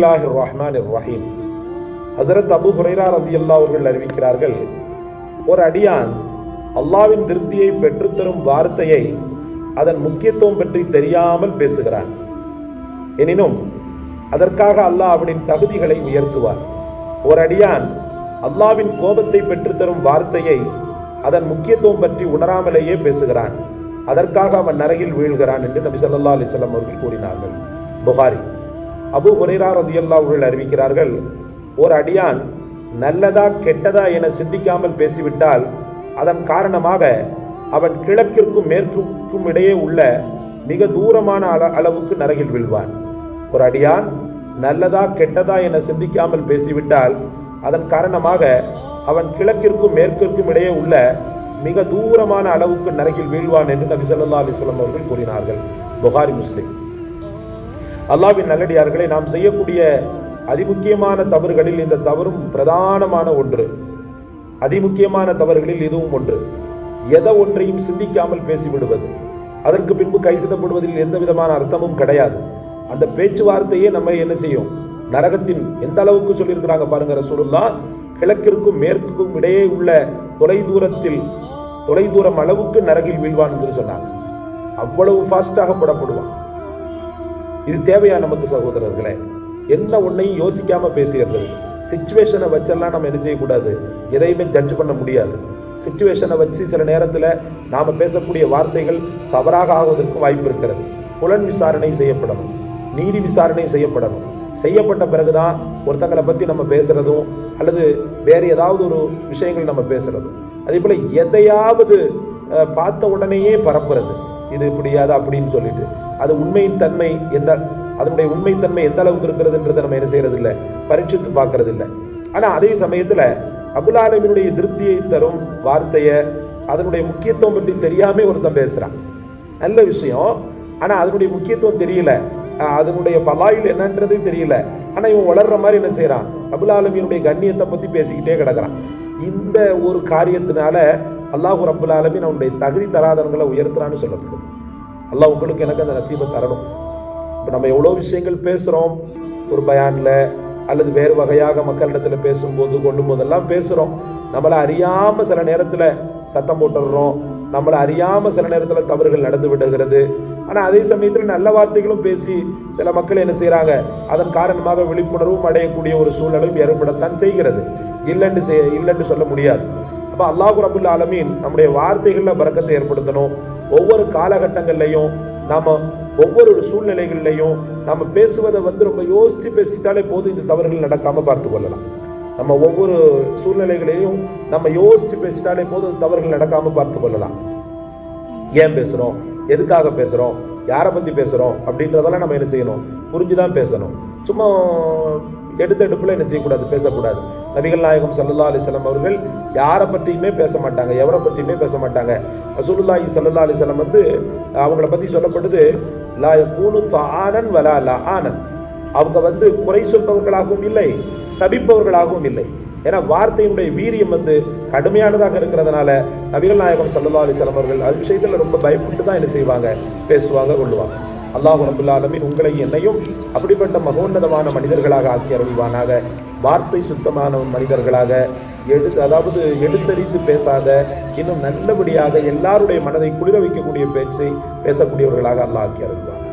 ரஹீம். ஹஸரத் Abu Hurairah ரலியல்லாஹு அவர்கள் அறிவிக்கிறார்கள், ஒரு அடியான் அல்லாஹ்வின் திருப்தியை பெற்றுத்தரும் வார்த்தையை அதன் முக்கியத்துவம் பற்றி தெரியாமல் பேசுகிறான். எனினும் அதற்காக அல்லாஹ் அவனின் தகுதிகளை உயர்த்துவார். ஒரு அடியான் அல்லாஹ்வின் கோபத்தை பெற்றுத்தரும் வார்த்தையை அதன் முக்கியத்துவம் பற்றி உணராமலேயே பேசுகிறான். அதற்காக அவன் நரகில் வீழ்கிறான் என்று நபி ஸல்லல்லாஹு அலைஹி வஸல்லம் அவர்கள் கூறினார்கள். புகாரி. அபூ ஹுரைரா ரலியல்லாஹு அவர்கள் அறிவிக்கிறார்கள், ஒரு அடியான் நல்லதா கெட்டதா என சிந்திக்காமல் பேசிவிட்டால் அதன் காரணமாக அவன் கிழக்கிற்கும் மேற்குக்கும் இடையே உள்ள மிக தூரமான அளவுக்கு நரகில் வீழ்வான். ஒரு அடியான் நல்லதா கெட்டதா என சிந்திக்காமல் பேசிவிட்டால் அதன் காரணமாக அவன் கிழக்கிற்கும் மேற்கிற்கும் இடையே உள்ள மிக தூரமான அளவுக்கு நரகில் வீழ்வான் என்று நபி ஸல்லல்லாஹு அலைஹி வஸல்லம் அவர்கள் கூறினார்கள். புகாரி, முஸ்லிம். அல்லாஹ்வின் நல்லடியார்களை, நாம் செய்யக்கூடிய அதிமுக்கியமான தவறுகளில் இந்த தவறும் பிரதானமான ஒன்று. அதிமுக்கியமான தவறுகளில் இதுவும் ஒன்று. எதை ஒன்றையும் சிந்திக்காமல் பேசிவிடுவது, அதற்கு பின்பு கைசதப்படுவதில் எந்த விதமான அர்த்தமும் கிடையாது. அந்த பேச்சுவார்த்தையே நம்ம என்ன செய்யும், நரகத்தின் எந்த அளவுக்கு சொல்லியிருக்கிறாங்க பாருங்க. ரசூலுல்லாஹ் கிழக்கிற்கும் மேற்குக்கும் இடையே உள்ள தொலைதூரம் அளவுக்கு நரகில் வீழ்வான் என்று சொன்னாங்க. அவ்வளவு ஃபாஸ்டாக புறப்படுவான். இது தேவையா நமக்கு சகோதரர்களே? என்ன ஒன்னையும் யோசிக்காம பேசுகிறது. சிச்சுவேஷனை வச்செல்லாம் நம்ம என்ன செய்யக்கூடாது, எதையுமே ஜட்ஜ் பண்ண முடியாது. சிச்சுவேஷனை வச்சு சில நேரத்தில் நாம் பேசக்கூடிய வார்த்தைகள் தவறாக ஆகுவதற்கு வாய்ப்பு இருக்கிறது. புலன் விசாரணை செய்யப்படணும், நீதி விசாரணை செய்யப்படணும். செய்யப்பட்ட பிறகுதான் ஒருத்தங்களை பற்றி நம்ம பேசுறதும் அல்லது வேறு ஏதாவது ஒரு விஷயங்கள் நம்ம பேசுறதும். அதே போல் எதையாவது பார்த்த உடனேயே பரப்புறது, இது இப்படியாது அப்படின்னு சொல்லிட்டு, அது உண்மையின் தன்மை அதனுடைய உண்மைத்தன்மை எந்த அளவுக்கு இருக்கிறதுன்றதை நம்ம என்ன செய்யறது இல்லை, பரீட்சித்து பார்க்கறது இல்லை. ஆனால் அதே சமயத்தில் ரப்புல் ஆலமீனுடைய திருப்தியை தரும் வார்த்தையை அதனுடைய முக்கியத்துவம் பற்றி தெரியாம ஒருத்தன் பேசுறான். நல்ல விஷயம், ஆனால் அதனுடைய முக்கியத்துவம் தெரியல, அதனுடைய ஃபலாயில் என்னன்றது தெரியல. ஆனால் இவன் வளர்ற மாதிரி என்ன செய்யறான், ரப்புல் ஆலமீனுடைய கண்ணியத்தை பற்றி பேசிக்கிட்டே கிடக்கிறான். இந்த ஒரு காரியத்தினால அல்லாஹ் ரப்புல் ஆலமீன் அவனுடைய தகுதி தராதரங்களை உயர்த்துறான்னு சொல்லப்படுது. அல்லாஹ் உங்களுக்கு எனக்கு அந்த நசீபை தரணும். இப்போ நம்ம எவ்வளோ விஷயங்கள் பேசுகிறோம், ஒரு பயானில் அல்லது வேறு வகையாக மக்களிடத்தில் பேசும்போது கொள்ளும் போதெல்லாம் பேசுகிறோம். நம்மளை அறியாமல் சில நேரத்தில் சத்தம் போட்டுடுறோம், நம்மளை அறியாமல் சில நேரத்தில் தவறுகள் நடந்து விடுகிறது. ஆனால் அதே சமயத்தில் நல்ல வார்த்தைகளும் பேசி சில மக்கள் என்ன செய்கிறாங்க, அதன் காரணமாக விழிப்புணர்வும் அடையக்கூடிய ஒரு சூழலும் ஏற்படத்தான் செய்கிறது. இல்லைன்னு சொல்ல முடியாது. அப்போ அல்லாஹ் ரப்புல் ஆலமீன் நம்முடைய வார்த்தைகளில் பரக்கத்தை ஏற்படுத்தணும். ஒவ்வொரு காலகட்டங்கள்லையும் நாம் ஒவ்வொரு சூழ்நிலைகள்லையும் நம்ம பேசுவதை ரொம்ப யோசித்து பேசிட்டாலே போதும், இந்த தவறுகள் நடக்காமல் பார்த்து கொள்ளலாம். நம்ம ஒவ்வொரு சூழ்நிலைகளையும் நம்ம யோசித்து பேசிட்டாலே போதும், தவறுகள் நடக்காமல் பார்த்து கொள்ளலாம். ஏன் பேசுகிறோம், எதுக்காக பேசுகிறோம், யாரை பற்றி பேசுகிறோம் அப்படின்றதெல்லாம் நம்ம என்ன செய்யணும், புரிஞ்சுதான் பேசணும். சும்மா எடுத்தெடுப்பில் என்ன செய்யக்கூடாது, பேசக்கூடாது. நபிகள் நாயகம் ஸல்லல்லாஹு அலைஹி வஸல்லம் அவர்கள் யாரை பற்றியுமே பேச மாட்டாங்க, எவரை பற்றியுமே பேச மாட்டாங்க. ரசூலுல்லாஹி ஸல்லல்லாஹு அலைஹி வஸல்லம் அவங்கள பற்றி சொல்லப்படுது, லா யகூனு தஆனன் வலா லஆனன். அவங்க குறை சொல்பவர்களாகவும் இல்லை, சபிப்பவர்களாகவும் இல்லை. ஏன்னா வார்த்தையினுடைய வீரியம் கடுமையானதாக இருக்கிறதுனால நபிகள் நாயகம் ஸல்லல்லாஹு அலைஹி வஸல்லம் அவர்கள் அது விஷயத்தில் ரொம்ப பயப்பட்டு தான் என்ன செய்வாங்க, பேசுவாங்க, கொள்ளுவாங்க. அல்லாஹ் ரப்புல் ஆலமீன் உங்களை என்னையும் அப்படிப்பட்ட மகோன்னதமான மனிதர்களாக ஆக்கி அருள்வானாக. வார்த்தை சுத்தமான மனிதர்களாக, எடுத்தறிந்து பேசாத, இன்னும் நல்லபடியாக எல்லாருடைய மனதை குளிர வைக்கக்கூடிய பேச்சை பேசக்கூடியவர்களாக அல்லாஹ் ஆக்கி அருள்வானாக.